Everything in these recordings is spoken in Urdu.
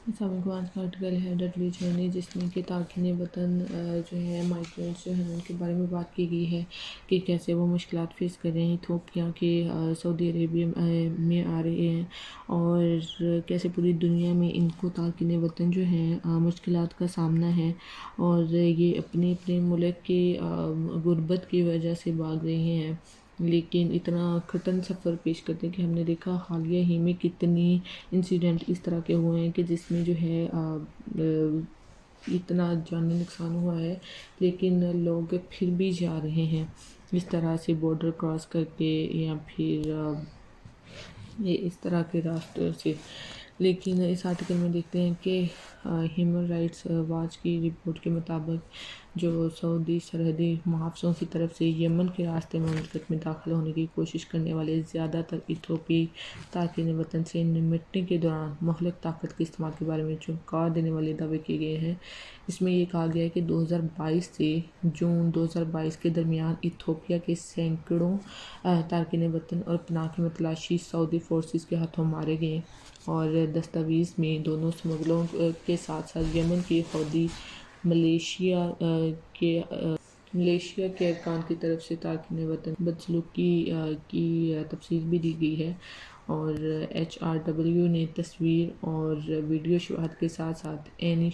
السلام علیکم۔ آج کا آرٹیکل ہے ڈڈلی چرنی، جس میں کہ تارکین وطن جو ہے مائیگرینٹس جو ہیں ان کے بارے میں بات کی گئی ہے کہ کیسے وہ مشکلات فیس کر رہے ہیں ایتھوپیا کے سعودی عربیہ میں آ رہے ہیں، اور کیسے پوری دنیا میں ان کو تارکین وطن جو ہیں مشکلات کا سامنا ہے، اور یہ اپنے اپنے ملک کے غربت کی وجہ سے بھاگ رہے ہیں، لیکن اتنا کٹھن سفر پیش کرتے ہیں کہ ہم نے دیکھا حالیہ ہی میں کتنی انسیڈنٹ اس طرح کے ہوئے ہیں کہ جس میں جو ہے اتنا جانی نقصان ہوا ہے، لیکن لوگ پھر بھی جا رہے ہیں اس طرح سے بارڈر کراس کر کے یا پھر یہ اس طرح کے راستے سے۔ لیکن اس آرٹیکل میں دیکھتے ہیں کہ ہیومن رائٹس واچ کی رپورٹ کے مطابق جو سعودی سرحدی محافظوں کی طرف سے یمن کے راستے مملکت میں داخل ہونے کی کوشش کرنے والے زیادہ تر ایتھوپی تارکین وطن سے نمٹنے کے دوران مہلک طاقت کے استعمال کے بارے میں چونکا دینے والے دعوے کیے گئے ہیں۔ اس میں یہ کہا گیا ہے کہ 2022 سے جون 2022 کے درمیان ایتھوپیا کے سینکڑوں تارکین وطن اور پناہ کی متلاشی سعودی فورسز کے ہاتھوں مارے گئے، اور دستاویز میں دونوں اسمگلروں کے ساتھ ساتھ یمن کی حوثی ملیشیا کے ارکان کی طرف سے تارکین وطن بدسلوکی کی تفصیل بھی دی گئی ہے، اور HRW نے تصویر اور ویڈیو شواہد کے ساتھ ساتھ عینی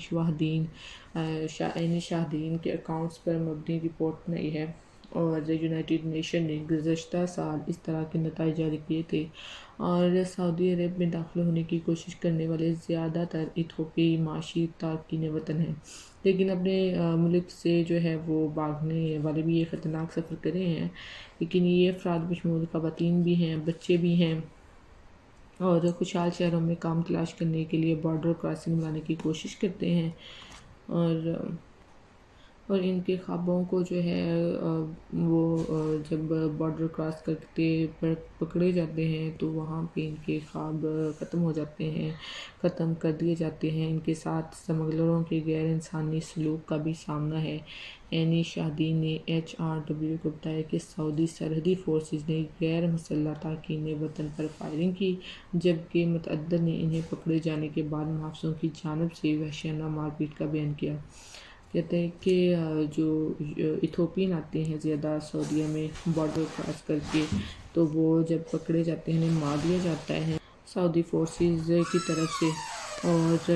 شاہدین کے اکاؤنٹس پر مبنی رپورٹ بنائی ہے، اور یونائیٹڈ نیشن نے گزشتہ سال اس طرح کے نتائج جاری کیے تھے، اور سعودی عرب میں داخل ہونے کی کوشش کرنے والے زیادہ تر ایتھوپی معاشی تارکین وطن ہیں، لیکن اپنے ملک سے جو ہے وہ بھاگنے والے بھی یہ خطرناک سفر کر رہے ہیں، لیکن یہ افراد بشمول خواتین بھی ہیں، بچے بھی ہیں، اور خوشحال شہروں میں کام تلاش کرنے کے لیے بارڈر کراسنگ بنانے کی کوشش کرتے ہیں، اور ان کے خوابوں کو جو ہے وہ جب بارڈر کراس کرتے پکڑے جاتے ہیں تو وہاں پہ ان کے خواب ختم ہو جاتے ہیں، ختم کر دیے جاتے ہیں۔ ان کے ساتھ سمگلروں کے غیر انسانی سلوک کا بھی سامنا ہے۔ عینی شاہدین نے HRW کو بتایا کہ سعودی سرحدی فورسز نے غیر مسلح تارکین وطن پر فائرنگ کی، جبکہ متعدد نے انہیں پکڑے جانے کے بعد محافظوں کی جانب سے وحشیانہ مار پیٹ کا بیان کیا۔ کہتے ہیں کہ جو ایتھوپین آتے ہیں زیادہ سعودیہ میں بارڈر کراس کر کے، تو وہ جب پکڑے جاتے ہیں انہیں مار دیا جاتا ہے سعودی فورسز کی طرف سے، اور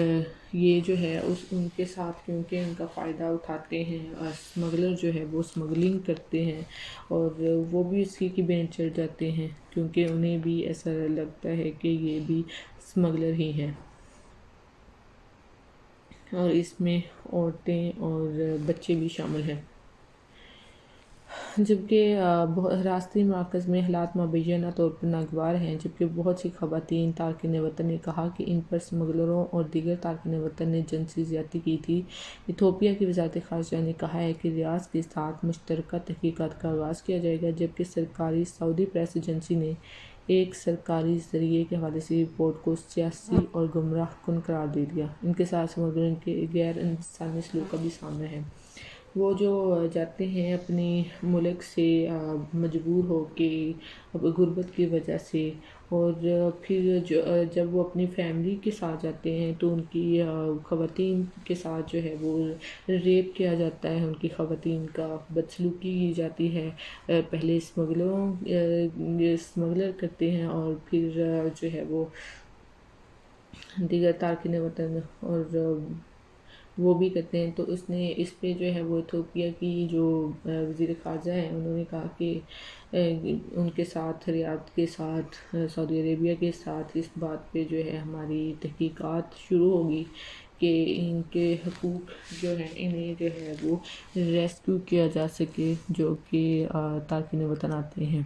یہ جو ہے ان کے ساتھ کیونکہ ان کا فائدہ اٹھاتے ہیں، اسمگلر جو ہے وہ اسمگلنگ کرتے ہیں، اور وہ بھی اسی کی بین چڑھ جاتے ہیں کیونکہ انہیں بھی ایسا لگتا ہے کہ یہ بھی اسمگلر ہی ہیں، اور اس میں عورتیں اور بچے بھی شامل ہیں۔ جبکہ راستی مراکز میں حالات مبینہ طور پر ناگوار ہیں، جبکہ بہت سی خواتین تارکین وطن نے کہا کہ ان پر اسمگلروں اور دیگر تارکین وطن نے جنسی زیادتی کی تھی۔ ایتھوپیا کی وزارت خارجہ نے کہا ہے کہ ریاض کے ساتھ مشترکہ تحقیقات کا آغاز کیا جائے گا، جبکہ سرکاری سعودی پریس ایجنسی نے ایک سرکاری ذریعے کے حوالے سے رپورٹ کو سیاسی اور گمراہ کن قرار دے دیا۔ ان کے ساتھ اسمگلروں کے غیر انسانی سلوک کا بھی سامنا ہے۔ وہ جو جاتے ہیں اپنے ملک سے مجبور ہو کے غربت کی وجہ سے، اور پھر جب وہ اپنی فیملی کے ساتھ جاتے ہیں تو ان کی خواتین کے ساتھ جو ہے وہ ریپ کیا جاتا ہے، ان کی خواتین کا بدسلوکی کی جاتی ہے۔ پہلے اسمگلر کرتے ہیں اور پھر جو ہے وہ دیگر تارکین وطن اور وہ بھی کرتے ہیں۔ تو اس نے اس پہ جو ہے وہ ایتھوپیا کی جو وزیر خارجہ ہیں انہوں نے کہا کہ ان کے ساتھ ریاض کے ساتھ سعودی عربیہ کے ساتھ اس بات پہ جو ہے ہماری تحقیقات شروع ہوگی کہ ان کے حقوق جو ہیں انہیں جو ہے وہ ریسکیو کیا جا سکے جو کہ تارکین وطن آتے ہیں۔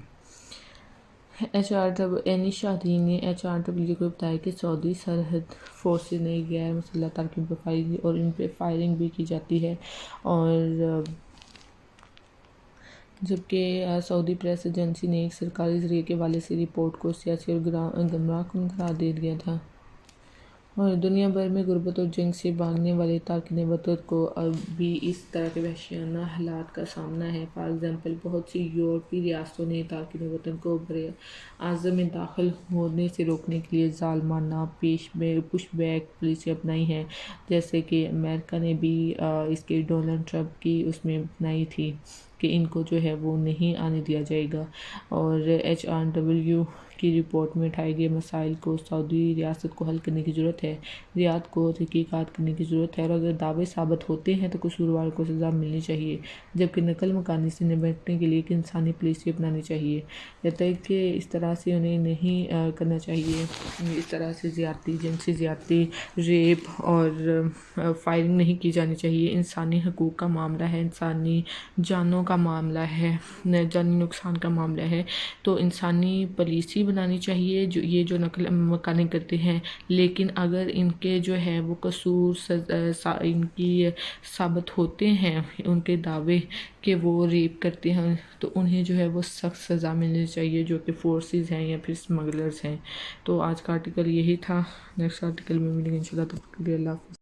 عینی شاہدین نے HRW کو بتایا کہ سعودی سرحد فورسز نے غیر مسلح تارکین پر فائرنگ کی اور ان پہ فائرنگ بھی کی جاتی ہے، اور جبکہ سعودی پریس ایجنسی نے ایک سرکاری ذریعے کے حوالے سے رپورٹ کو سیاسی اور گمراہ کن قرار دے دیا تھا، اور دنیا بھر میں غربت اور جنگ سے بھاگنے والے تارکین وطن کو اب بھی اس طرح کے وحشیانہ حالات کا سامنا ہے۔ فار ایگزامپل، بہت سی یورپی ریاستوں نے تارکین وطن کو براعظم میں داخل ہونے سے روکنے کے لیے ظالمانہ پش بیک پالیسی اپنائی ہے، جیسے کہ امریکہ نے بھی اس کے ڈونلڈ ٹرمپ کی اس میں اپنائی تھی کہ ان کو جو ہے وہ نہیں آنے دیا جائے گا۔ اور HRW کی رپورٹ میں اٹھائے گئے مسائل کو سعودی ریاست کو حل کرنے کی ضرورت ہے۔ ریاست کو تحقیقات کرنے کی ضرورت ہے اور اگر دعوے ثابت ہوتے ہیں تو قصوروار کو سزا ملنی چاہیے، جبکہ نقل مکانی سے نمٹنے کے لیے ایک انسانی پالیسی اپنانی چاہیے۔ کہتا ہے کہ اس طرح سے انہیں نہیں کرنا چاہیے، اس طرح سے زیادتی، جنگ سے زیادتی، ریپ اور فائرنگ نہیں کی جانی چاہیے۔ انسانی حقوق کا معاملہ ہے، انسانی جانوں کا معاملہ ہے، جانی نقصان کا معاملہ ہے، تو انسانی پالیسی بنانی چاہیے یہ جو نقل مکانی کرتے ہیں۔ لیکن اگر ان کے جو ہے وہ قصور ان کی ثابت ہوتے ہیں، ان کے دعوے کہ وہ ریپ کرتے ہیں، تو انہیں جو ہے وہ سخت سزا ملنی چاہیے، جو کہ فورسز ہیں یا پھر اسمگلرز ہیں۔ تو آج کا آرٹیکل یہی تھا، نیکسٹ آرٹیکل میں ملیں گے انشاءاللہ، تب تک کے لیے اللہ حافظ۔